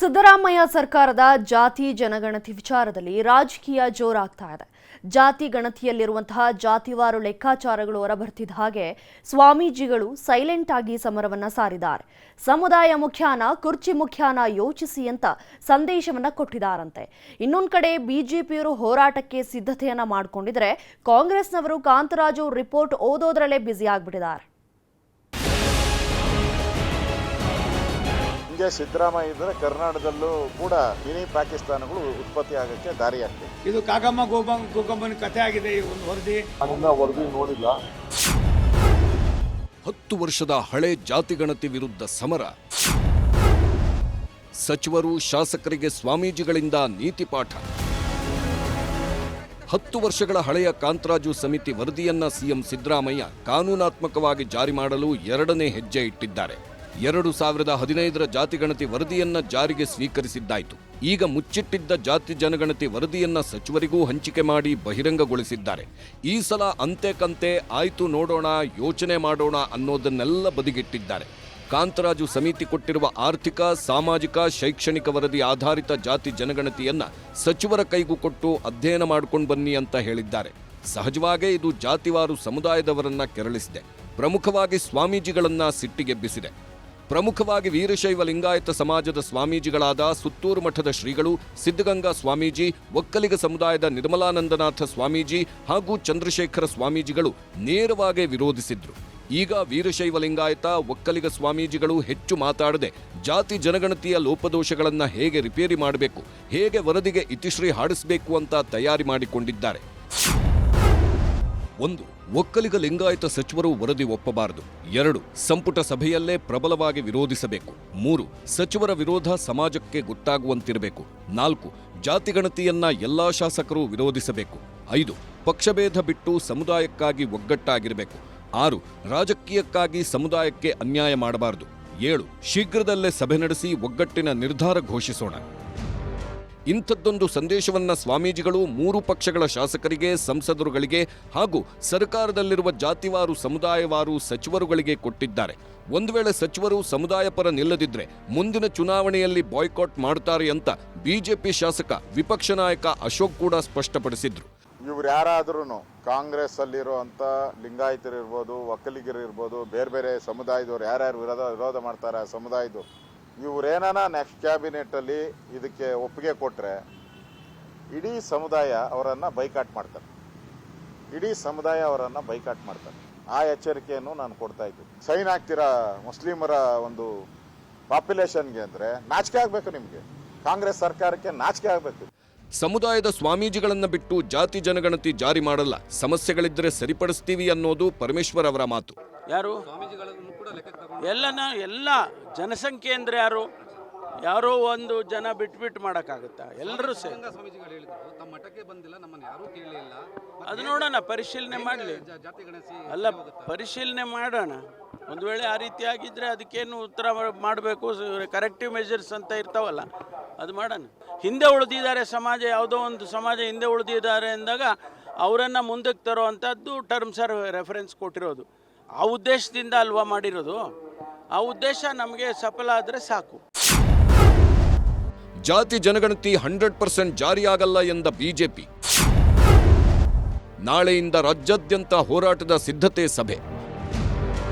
ಸಿದ್ದರಾಮಯ್ಯ ಸರ್ಕಾರದ ಜಾತಿ ಜನಗಣತಿ ವಿಚಾರದಲ್ಲಿ ರಾಜಕೀಯ ಜೋರಾಗ್ತಾ ಇದೆ. ಜಾತಿ ಗಣತಿಯಲ್ಲಿರುವಂತಹ ಜಾತಿವಾರು ಲೆಕ್ಕಾಚಾರಗಳು ಹೊರಬರ್ತಿದ್ದ ಹಾಗೆ ಸ್ವಾಮೀಜಿಗಳು ಸೈಲೆಂಟ್ ಆಗಿ ಸಮರವನ್ನ ಸಾರಿದ್ದಾರೆ. ಸಮುದಾಯ ಮುಖ್ಯಾನ ಕುರ್ಚಿ ಮುಖ್ಯಾನ ಯೋಚಿಸಿ ಅಂತ ಸಂದೇಶವನ್ನ ಕೊಟ್ಟಿದ್ದಾರಂತೆ. ಇನ್ನೊಂದು ಕಡೆ ಬಿಜೆಪಿಯವರು ಹೋರಾಟಕ್ಕೆ ಸಿದ್ಧತೆಯನ್ನ ಮಾಡಿಕೊಂಡಿದ್ರೆ ಕಾಂಗ್ರೆಸ್ನವರು ಕಾಂತರಾಜು ರಿಪೋರ್ಟ್ ಓದೋದ್ರಲ್ಲೇ ಬ್ಯುಸಿ ಆಗಿಬಿಟ್ಟಿದ್ದಾರೆ. ಸಿದ್ದರಾಮಯ್ಯ ಇದ್ರೆ ಕರ್ನಾಟಕದಲ್ಲೂ ಕೂಡ ಮಿನಿ ಪಾಕಿಸ್ತಾನಗಳು ಉತ್ಪತ್ತಿ ಆಗಕ್ಕೆ ದಾರಿಯಾಗ್ತದೆ. ಇದು ಕಾಗಮ್ಮ ಗೋಗಮ್ಮನ ಕಥೆ ಆಗಿದೆ. ಈ ಒಂದು ವರದಿ ನೋಡಿಲ್ಲ. 10 ವರ್ಷದ ಹಳೆ ಜಾತಿಗಣತಿ ವಿರುದ್ಧ ಸಮರ. ಸಚಿವರು ಶಾಸಕರಿಗೆ ಸ್ವಾಮೀಜಿಗಳಿಂದ ನೀತಿ ಪಾಠ. 10 ವರ್ಷಗಳ ಹಳೆಯ ಕಾಂತರಾಜು ಸಮಿತಿ ವರದಿಯನ್ನ ಸಿಎಂ ಸಿದ್ದರಾಮಯ್ಯ ಕಾನೂನಾತ್ಮಕವಾಗಿ ಜಾರಿ ಮಾಡಲು 2ನೇ ಹೆಜ್ಜೆ ಇಟ್ಟಿದ್ದಾರೆ. 2015ರ ಜಾತಿಗಣತಿ ವರದಿಯನ್ನ ಜಾರಿಗೆ ಸ್ವೀಕರಿಸಿದ್ದಾಯಿತು. ಈಗ ಮುಚ್ಚಿಟ್ಟಿದ್ದ ಜಾತಿ ಜನಗಣತಿ ವರದಿಯನ್ನ ಸಚಿವರಿಗೂ ಹಂಚಿಕೆ ಮಾಡಿ ಬಹಿರಂಗಗೊಳಿಸಿದ್ದಾರೆ. ಈ ಸಲ ಅಂತೆ ಕಂತೆ ಆಯ್ತು ನೋಡೋಣ, ಯೋಚನೆ ಮಾಡೋಣ ಅನ್ನೋದನ್ನೆಲ್ಲ ಬದಿಗಿಟ್ಟಿದ್ದಾರೆ. ಕಾಂತರಾಜು ಸಮಿತಿ ಕೊಟ್ಟಿರುವ ಆರ್ಥಿಕ, ಸಾಮಾಜಿಕ, ಶೈಕ್ಷಣಿಕ ವರದಿ ಆಧಾರಿತ ಜಾತಿ ಜನಗಣತಿಯನ್ನ ಸಚಿವರ ಕೈಗೂ ಕೊಟ್ಟು ಅಧ್ಯಯನ ಮಾಡ್ಕೊಂಡು ಬನ್ನಿ ಅಂತ ಹೇಳಿದ್ದಾರೆ. ಸಹಜವಾಗೇ ಇದು ಜಾತಿವಾರು ಸಮುದಾಯದವರನ್ನ ಕೆರಳಿಸಿದೆ. ಪ್ರಮುಖವಾಗಿ ಸ್ವಾಮೀಜಿಗಳನ್ನ ಸಿಟ್ಟಿಗೆಬ್ಬಿಸಿದೆ. ಪ್ರಮುಖವಾಗಿ ವೀರಶೈವ ಲಿಂಗಾಯತ ಸಮಾಜದ ಸ್ವಾಮೀಜಿಗಳಾದ ಸುತ್ತೂರು ಮಠದ ಶ್ರೀಗಳು, ಸಿದ್ಧಗಂಗಾ ಸ್ವಾಮೀಜಿ, ಒಕ್ಕಲಿಗ ಸಮುದಾಯದ ನಿರ್ಮಲಾನಂದನಾಥ ಸ್ವಾಮೀಜಿ ಹಾಗೂ ಚಂದ್ರಶೇಖರ ಸ್ವಾಮೀಜಿಗಳು ನೇರವಾಗಿ ವಿರೋಧಿಸಿದ್ರು. ಈಗ ವೀರಶೈವ ಲಿಂಗಾಯತ, ಒಕ್ಕಲಿಗ ಸ್ವಾಮೀಜಿಗಳು ಹೆಚ್ಚು ಮಾತಾಡದೆ ಜಾತಿ ಜನಗಣತಿಯ ಲೋಪದೋಷಗಳನ್ನು ಹೇಗೆ ರಿಪೇರಿ ಮಾಡಬೇಕು, ಹೇಗೆ ವರದಿಗೆ ಇತಿಶ್ರೀ ಹಾಡಿಸಬೇಕು ಅಂತ ತಯಾರಿ ಮಾಡಿಕೊಂಡಿದ್ದಾರೆ. 1. ಒಕ್ಕಲಿಗ ಲಿಂಗಾಯತ ಸಚಿವರು ವರದಿ ಒಪ್ಪಬಾರದು. 2. ಸಂಪುಟ ಸಭೆಯಲ್ಲೇ ಪ್ರಬಲವಾಗಿ ವಿರೋಧಿಸಬೇಕು. 3. ಸಚಿವರ ವಿರೋಧ ಸಮಾಜಕ್ಕೆ ಗೊತ್ತಾಗುವಂತಿರಬೇಕು. 4. ಜಾತಿಗಣತಿಯನ್ನ ಎಲ್ಲಾ ಶಾಸಕರು ವಿರೋಧಿಸಬೇಕು. 5. ಪಕ್ಷಭೇದ ಬಿಟ್ಟು ಸಮುದಾಯಕ್ಕಾಗಿ ಒಗ್ಗಟ್ಟಾಗಿರಬೇಕು. 6. ರಾಜಕೀಯಕ್ಕಾಗಿ ಸಮುದಾಯಕ್ಕೆ ಅನ್ಯಾಯ ಮಾಡಬಾರದು. 7. ಶೀಘ್ರದಲ್ಲೇ ಸಭೆ ನಡೆಸಿ ಒಗ್ಗಟ್ಟಿನ ನಿರ್ಧಾರ ಘೋಷಿಸೋಣ. ಇಂಥದ್ದೊಂದು ಸಂದೇಶವನ್ನ ಸ್ವಾಮೀಜಿಗಳು 3 ಪಕ್ಷಗಳ ಶಾಸಕರಿಗೆ, ಸಂಸದರುಗಳಿಗೆ ಹಾಗೂ ಸರ್ಕಾರದಲ್ಲಿರುವ ಜಾತಿವಾರು, ಸಮುದಾಯವಾರು ಸಚಿವರುಗಳಿಗೆ ಕೊಟ್ಟಿದ್ದಾರೆ. ಒಂದು ವೇಳೆ ಸಚಿವರು ಸಮುದಾಯ ಪರ ನಿಲ್ಲದಿದ್ರೆ ಮುಂದಿನ ಚುನಾವಣೆಯಲ್ಲಿ ಬಾಯ್ಕಾಟ್ ಮಾಡುತ್ತಾರೆ ಅಂತ ಬಿಜೆಪಿ ಶಾಸಕ ವಿಪಕ್ಷ ನಾಯಕ ಅಶೋಕ್ ಕೂಡ ಸ್ಪಷ್ಟಪಡಿಸಿದ್ರು. ಇವ್ರು ಯಾರಾದ್ರೂ ಕಾಂಗ್ರೆಸ್ ಅಲ್ಲಿರುವಂತ ಲಿಂಗಾಯತರಿರ್ಬೋದು, ಒಕ್ಕಲಿಗರಿರ್ಬೋದು, ಬೇರೆ ಬೇರೆ ಸಮುದಾಯದವ್ರು ಯಾರ್ಯಾರು ವಿರೋಧ ಮಾಡ್ತಾರೆ ಸಮುದಾಯದ್ದು, ಇವರೇನ ನೆಕ್ಸ್ಟ್ ಕ್ಯಾಬಿನೆಟ್ ಅಲ್ಲಿ ಇದಕ್ಕೆ ಒಪ್ಪಿಗೆ ಕೊಟ್ರೆ ಇಡೀ ಸಮುದಾಯ ಅವರನ್ನ ಬೈಕಾಟ್ ಮಾಡ್ತಾರೆ. ಆ ಎಚ್ಚರಿಕೆಯನ್ನು ನಾನು ಕೊಡ್ತಾ ಇದ್ದೀನಿ. ಸೈನ್ ಆಗ್ತೀರಾ ಮುಸ್ಲಿಮರ ಒಂದು ಪಾಪ್ಯುಲೇಷನ್ಗೆ ಅಂದ್ರೆ ನಾಚಿಕೆ ಆಗ್ಬೇಕು. ನಿಮ್ಗೆ ಕಾಂಗ್ರೆಸ್ ಸರ್ಕಾರಕ್ಕೆ ನಾಚಿಕೆ ಆಗ್ಬೇಕು. ಸಮುದಾಯದ ಸ್ವಾಮೀಜಿಗಳನ್ನ ಬಿಟ್ಟು ಜಾತಿ ಜನಗಣತಿ ಜಾರಿ ಮಾಡಲ್ಲ, ಸಮಸ್ಯೆಗಳಿದ್ರೆ ಸರಿಪಡಿಸ್ತೀವಿ ಅನ್ನೋದು ಪರಮೇಶ್ವರ್ ಅವರ ಮಾತು. ಯಾರು ಎಲ್ಲ ಜನಸಂಖ್ಯೆ ಅಂದ್ರೆ ಯಾರೋ ಒಂದು ಜನ ಬಿಟ್ಬಿಟ್ಟು ಮಾಡೋಕ್ಕಾಗುತ್ತಾ? ಎಲ್ಲರೂ ಅದು ನೋಡೋಣ, ಪರಿಶೀಲನೆ ಮಾಡಲಿ. ಪರಿಶೀಲನೆ ಮಾಡೋಣ. ಒಂದು ವೇಳೆ ಆ ರೀತಿ ಆಗಿದ್ರೆ ಅದಕ್ಕೇನು ಉತ್ತರ ಮಾಡಬೇಕು, ಕರೆಕ್ಟಿವ್ ಮೆಜರ್ಸ್ ಅಂತ ಇರ್ತಾವಲ್ಲ, ಅದು ಮಾಡೋಣ. ಹಿಂದೆ ಉಳಿದಿದ್ದಾರೆ ಸಮಾಜ, ಯಾವುದೋ ಒಂದು ಸಮಾಜ ಹಿಂದೆ ಉಳಿದಿದ್ದಾರೆ ಅಂದಾಗ ಅವರನ್ನು ಮುಂದಕ್ಕೆ ತರುವಂಥದ್ದು ಟರ್ಮ್ಸ್ ಆರ್ ರೆಫರೆನ್ಸ್ ಕೊಟ್ಟಿರೋದು. ಆ ಉದ್ದೇಶದಿಂದ ಅಲ್ವಾ ಮಾಡಿರೋದು. ಆ ಉದ್ದೇಶ ನಮಗೆ ಸಫಲ ಆದರೆ ಸಾಕು. ಜಾತಿ ಜನಗಣತಿ 100% ಜಾರಿಯಾಗಲ್ಲ ಎಂದ ಬಿಜೆಪಿ. ನಾಳೆಯಿಂದ ರಾಜ್ಯಾದ್ಯಂತ ಹೋರಾಟದ ಸಿದ್ಧತೆ ಸಭೆ.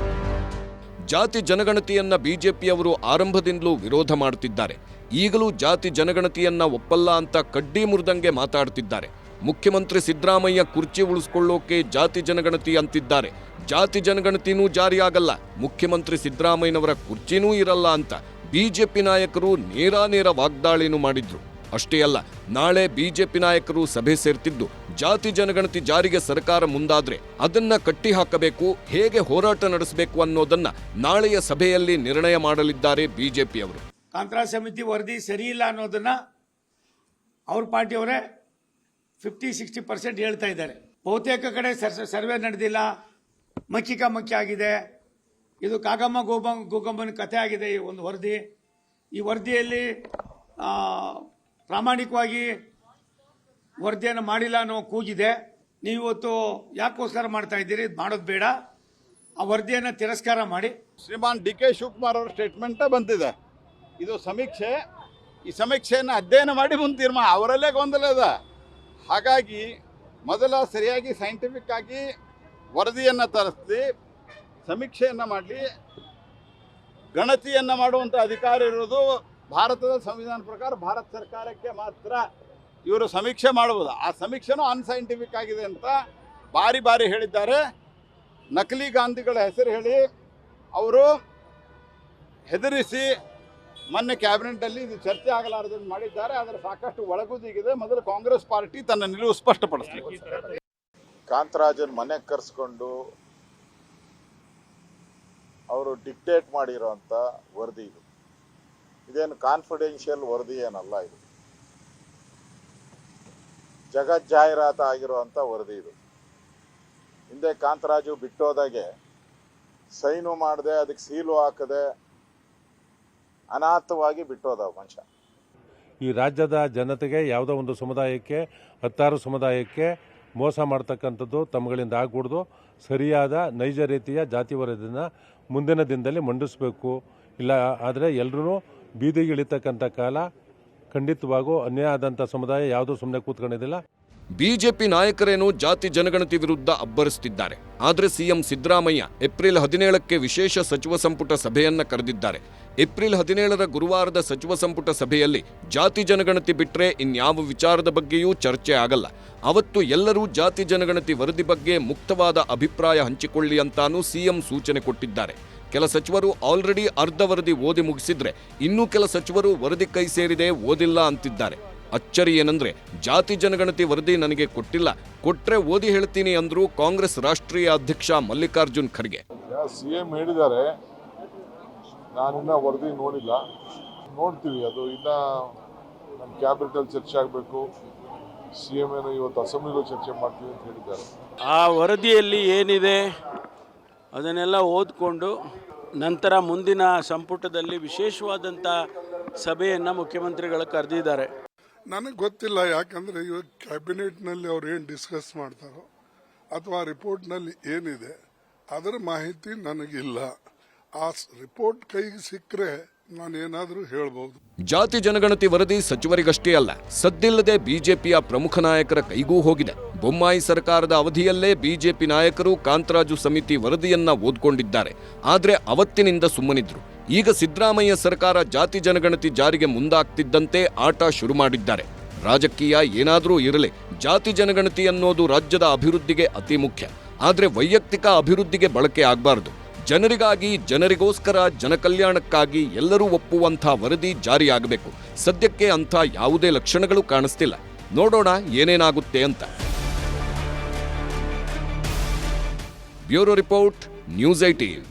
ಜಾತಿ ಜನಗಣತಿಯನ್ನ ಬಿಜೆಪಿಯವರು ಆರಂಭದಿಂದಲೂ ವಿರೋಧ ಮಾಡುತ್ತಿದ್ದಾರೆ. ಈಗಲೂ ಜಾತಿ ಜನಗಣತಿಯನ್ನ ಒಪ್ಪಲ್ಲ ಅಂತ ಕಡ್ಡಿ ಮುರಿದಂಗೆ ಮಾತಾಡ್ತಿದ್ದಾರೆ. ಮುಖ್ಯಮಂತ್ರಿ ಸಿದ್ದರಾಮಯ್ಯ ಕುರ್ಚಿ ಉಳಿಸ್ಕೊಳ್ಳೋಕೆ ಜಾತಿ ಜನಗಣತಿ ಅಂತಿದ್ದಾರೆ. ಜಾತಿ ಜನಗಣತಿನೂ ಜಾರಿಯಾಗಲ್ಲ, ಮುಖ್ಯಮಂತ್ರಿ ಸಿದ್ದರಾಮಯ್ಯನವರ ಕುರ್ಚಿನೂ ಇರಲ್ಲ ಅಂತ ಬಿಜೆಪಿ ನಾಯಕರು ನೇರ ವಾಗ್ದಾಳಿನೂ ಮಾಡಿದ್ರು. ಅಷ್ಟೇ ಅಲ್ಲ, ನಾಳೆ ಬಿಜೆಪಿ ನಾಯಕರು ಸಭೆ ಸೇರ್ತಿದ್ದು ಜಾತಿ ಜನಗಣತಿ ಜಾರಿಗೆ ಸರ್ಕಾರ ಮುಂದಾದ್ರೆ ಅದನ್ನ ಕಟ್ಟಿ ಹಾಕಬೇಕು, ಹೇಗೆ ಹೋರಾಟ ನಡೆಸಬೇಕು ಅನ್ನೋದನ್ನ ನಾಳೆಯ ಸಭೆಯಲ್ಲಿ ನಿರ್ಣಯ ಮಾಡಲಿದ್ದಾರೆ ಬಿಜೆಪಿಯವರು. ಕಾಂತರಾಜ್ ಸಮಿತಿ ವರದಿ ಸರಿ ಇಲ್ಲ ಅನ್ನೋದನ್ನ ಅವ್ರ ಪಾರ್ಟಿಯವರೇ 50-60% ಹೇಳ್ತಾ ಇದ್ದಾರೆ. ಬಹುತೇಕ ಕಡೆ ಸರ್ವೆ ನಡೆದಿಲ್ಲ, ಮಕ್ಕಿ ಆಗಿದೆ. ಇದು ಕಾಗಮ್ಮ ಗೋಗಮ್ಮನ ಕಥೆ ಆಗಿದೆ. ಈ ಒಂದು ವರದಿ, ಈ ವರದಿಯಲ್ಲಿ ಪ್ರಾಮಾಣಿಕವಾಗಿ ವರದಿಯನ್ನು ಮಾಡಿಲ್ಲ ಅನ್ನೋ ಕೂಗಿದೆ. ನೀವಿವತ್ತು ಯಾಕೋಸ್ಕರ ಮಾಡ್ತಾ ಇದ್ದೀರಿ? ಇದು ಮಾಡೋದು ಬೇಡ. ಆ ವರದಿಯನ್ನು ತಿರಸ್ಕಾರ ಮಾಡಿ. ಶ್ರೀಮಾನ್ ಡಿ ಕೆ ಶಿವಕುಮಾರ್ ಅವರ ಸ್ಟೇಟ್ಮೆಂಟ್ ಬಂದಿದೆ. ಇದು ಸಮೀಕ್ಷೆ ಈ ಸಮೀಕ್ಷೆಯನ್ನು ಅಧ್ಯಯನ ಮಾಡಿ ಮುಂದೆ ತೀರ್ಮಾನ, ಅವರಲ್ಲೇ ಗೊಂದಲ ಅದ. ಹಾಗಾಗಿ ಮೊದಲ ಸರಿಯಾಗಿ ಸೈಂಟಿಫಿಕ್ ಆಗಿ ವರದಿಯನ್ನು ತರಿಸಿ ಸಮೀಕ್ಷೆಯನ್ನು ಮಾಡಲಿ. ಗಣತಿಯನ್ನು ಮಾಡುವಂಥ ಅಧಿಕಾರ ಇರೋದು ಭಾರತದ ಸಂವಿಧಾನ ಪ್ರಕಾರ ಭಾರತ ಸರ್ಕಾರಕ್ಕೆ ಮಾತ್ರ. ಇವರು ಸಮೀಕ್ಷೆ ಮಾಡಬಹುದು. ಆ ಸಮೀಕ್ಷೆನೂ ಅನ್ಸೈಂಟಿಫಿಕ್ ಆಗಿದೆ ಅಂತ ಬಾರಿ ಬಾರಿ ಹೇಳಿದ್ದಾರೆ. ನಕಲಿ ಗಾಂಧಿಗಳ ಹೆಸರು ಹೇಳಿ ಅವರು ಹೆದರಿಸಿ ಮೊನ್ನೆ ಕ್ಯಾಬಿನೆಟ್ನಲ್ಲಿ ಇದು ಚರ್ಚೆ ಆಗಲಾರದನ್ನು ಮಾಡಿದ್ದಾರೆ. ಅದರ ಸಾಕಷ್ಟು ಒಳಗುದಿಗಿದೆ. ಮೊದಲು ಕಾಂಗ್ರೆಸ್ ಪಾರ್ಟಿ ತನ್ನ ನಿಲುವು ಸ್ಪಷ್ಟಪಡಿಸಲಿ. ಕಾಂತರಾಜನ್ ಮನೆಗೆ ಕರೆಸ್ಕೊಂಡು ಅವರು ಡಿಕ್ಟೇಟ್ ಮಾಡಿರೋಂಥ ವರದಿ ಇದು. ಇದೇನು ಕಾನ್ಫಿಡೆನ್ಷಿಯಲ್ ವರದಿ ಏನಲ್ಲ, ಇದು ಜಗಜ್ಜಾಹೀರಾತ ಆಗಿರುವಂಥ ವರದಿ ಇದು. ಹಿಂದೆ ಕಾಂತರಾಜು ಬಿಟ್ಟೋದಾಗೆ ಸೈನು ಮಾಡದೆ ಅದಕ್ಕೆ ಸೀಲು ಹಾಕದೆ ಅನಾಥವಾಗಿ ಬಿಟ್ಟೋದ ಮನುಷ್ಯ. ಈ ರಾಜ್ಯದ ಜನತೆಗೆ ಯಾವುದೋ ಒಂದು ಸಮುದಾಯಕ್ಕೆ 10 ಸಮುದಾಯಕ್ಕೆ ಮೋಸ ಮಾಡ್ತಕ್ಕಂಥದ್ದು ತಮ್ಮಗಳಿಂದ ಆಗಕೂಡ್ದು. ಸರಿಯಾದ ನೈಜ ರೀತಿಯ ಜಾತಿ ವರದಿಯನ್ನು ಮುಂದಿನ ದಿನದಲ್ಲಿ ಮಂಡಿಸಬೇಕು. ಇಲ್ಲ ಆದರೆ ಎಲ್ಲರೂ ಬೀದಿಗೆ ಇಳಿತಕ್ಕಂಥ ಕಾಲ ಖಂಡಿತವಾಗೂ ಅನ್ಯಾಯ ಆದಂಥ ಸಮುದಾಯ ಯಾವುದೂ ಸುಮ್ಮನೆ ಕೂತ್ಕೊಂಡಿದ್ದಿಲ್ಲ. ಬಿಜೆಪಿ ನಾಯಕರೇನು ಜಾತಿ ಜನಗಣತಿ ವಿರುದ್ಧ ಅಬ್ಬರಿಸುತ್ತಿದ್ದಾರೆ. ಆದರೆ ಸಿಎಂ ಸಿದ್ದರಾಮಯ್ಯ ಏಪ್ರಿಲ್ 17ಕ್ಕೆ ವಿಶೇಷ ಸಚಿವ ಸಂಪುಟ ಸಭೆಯನ್ನ ಕರೆದಿದ್ದಾರೆ. ಏಪ್ರಿಲ್ 17ರ ಗುರುವಾರದ ಸಚಿವ ಸಂಪುಟ ಸಭೆಯಲ್ಲಿ ಜಾತಿ ಜನಗಣತಿ ಬಿಟ್ಟರೆ ಇನ್ಯಾವ ವಿಚಾರದ ಬಗ್ಗೆಯೂ ಚರ್ಚೆ ಆಗಲ್ಲ. ಅವತ್ತು ಎಲ್ಲರೂ ಜಾತಿ ಜನಗಣತಿ ವರದಿ ಬಗ್ಗೆ ಮುಕ್ತವಾದ ಅಭಿಪ್ರಾಯ ಹಂಚಿಕೊಳ್ಳಿ ಅಂತಾನೂ ಸಿಎಂ ಸೂಚನೆ ಕೊಟ್ಟಿದ್ದಾರೆ. ಕೆಲ ಸಚಿವರು ಆಲ್ರೆಡಿ ಅರ್ಧ ವರದಿ ಓದಿ ಮುಗಿಸಿದ್ರೆ ಇನ್ನೂ ಕೆಲ ಸಚಿವರು ವರದಿ ಕೈ ಸೇರಿದೆ ಓದಿಲ್ಲ ಅಂತಿದ್ದಾರೆ. ಅಚ್ಚರಿ ಏನಂದ್ರೆ ಜಾತಿ ಜನಗಣತಿ ವರದಿ ನನಗೆ ಕೊಟ್ಟಿಲ್ಲ, ಕೊಟ್ರೆ ಓದಿ ಹೇಳ್ತೀನಿ ಅಂದ್ರು ಕಾಂಗ್ರೆಸ್ ರಾಷ್ಟ್ರೀಯ ಅಧ್ಯಕ್ಷ ಮಲ್ಲಿಕಾರ್ಜುನ್ ಖರ್ಗೆ. ಸಿಎಂ ಹೇಳಿದ್ದಾರೆ, ನಾನಿನ್ನ ವರದಿ ನೋಡಿಲ್ಲ, ನೋಡ್ತೀವಿ. ಅದು ಇನ್ನ ನಮ್ಮ ಕ್ಯಾಬಿನೆಟಲ್ಲಿ ಚರ್ಚೆ ಆಗಬೇಕು. ಸಿಎಂ ಏನು ಇವತ್ತು ಅಸೆಂಬ್ಲಿಲೂ ಚರ್ಚೆ ಮಾಡ್ತೀವಿ ಅಂತ ಹೇಳಿದ್ದಾರೆ. ಆ ವರದಿಯಲ್ಲಿ ಏನಿದೆ ಅದನ್ನೆಲ್ಲ ಓದಿಕೊಂಡು ನಂತರ ಮುಂದಿನ ಸಂಪುಟದಲ್ಲಿ ವಿಶೇಷವಾದಂಥ ಸಭೆಯನ್ನು ಮುಖ್ಯಮಂತ್ರಿಗಳು ಕರೆದಿದ್ದಾರೆ. ನನಗೆ ಗೊತ್ತಿಲ್ಲ, ಯಾಕಂದರೆ ಇವಾಗ ಕ್ಯಾಬಿನೆಟ್ನಲ್ಲಿ ಅವ್ರು ಏನು ಡಿಸ್ಕಸ್ ಮಾಡ್ತಾರೋ ಅಥವಾ ರಿಪೋರ್ಟ್ನಲ್ಲಿ ಏನಿದೆ ಅದರ ಮಾಹಿತಿ ನನಗಿಲ್ಲ. ಆ ರಿಪೋರ್ಟ್ ಕೈಗೆ ಸಿಕ್ಕರೆ ನಾನೇನಾದರೂ ಹೇಳ್ಬೋದು. ಜಾತಿ ಜನಗಣತಿ ವರದಿ ಸಚಿವರಿಗಷ್ಟೇ ಅಲ್ಲ, ಸದ್ದಿಲ್ಲದೆ ಬಿಜೆಪಿಯ ಪ್ರಮುಖ ನಾಯಕರ ಕೈಗೂ ಹೋಗಿದೆ. ಬೊಮ್ಮಾಯಿ ಸರ್ಕಾರದ ಅವಧಿಯಲ್ಲೇ ಬಿಜೆಪಿ ನಾಯಕರು ಕಾಂತರಾಜು ಸಮಿತಿ ವರದಿಯನ್ನ ಓದ್ಕೊಂಡಿದ್ದಾರೆ. ಆದ್ರೆ ಅವತ್ತಿನಿಂದ ಸುಮ್ಮನಿದ್ರು. ಈಗ ಸಿದ್ದರಾಮಯ್ಯ ಸರ್ಕಾರ ಜಾತಿ ಜನಗಣತಿ ಜಾರಿಗೆ ಮುಂದಾಗ್ತಿದ್ದಂತೆ ಆಟ ಶುರು ಮಾಡಿದ್ದಾರೆ. ರಾಜಕೀಯ ಏನಾದರೂ ಇರಲಿ, ಜಾತಿ ಜನಗಣತಿ ಅನ್ನೋದು ರಾಜ್ಯದ ಅಭಿವೃದ್ಧಿಗೆ ಅತಿ ಮುಖ್ಯ. ಆದ್ರೆ ವೈಯಕ್ತಿಕ ಅಭಿವೃದ್ಧಿಗೆ ಬಳಕೆ ಆಗಬಾರದು. ಜನರಿಗಾಗಿ, ಜನರಿಗೋಸ್ಕರ, ಜನಕಲ್ಯಾಣಕ್ಕಾಗಿ ಎಲ್ಲರೂ ಒಪ್ಪುವಂಥ ವರದಿ ಜಾರಿಯಾಗಬೇಕು. ಸದ್ಯಕ್ಕೆ ಅಂಥ ಯಾವುದೇ ಲಕ್ಷಣಗಳು ಕಾಣಿಸ್ತಿಲ್ಲ. ನೋಡೋಣ ಏನೇನಾಗುತ್ತೆ ಅಂತ. Bureau report, news 18.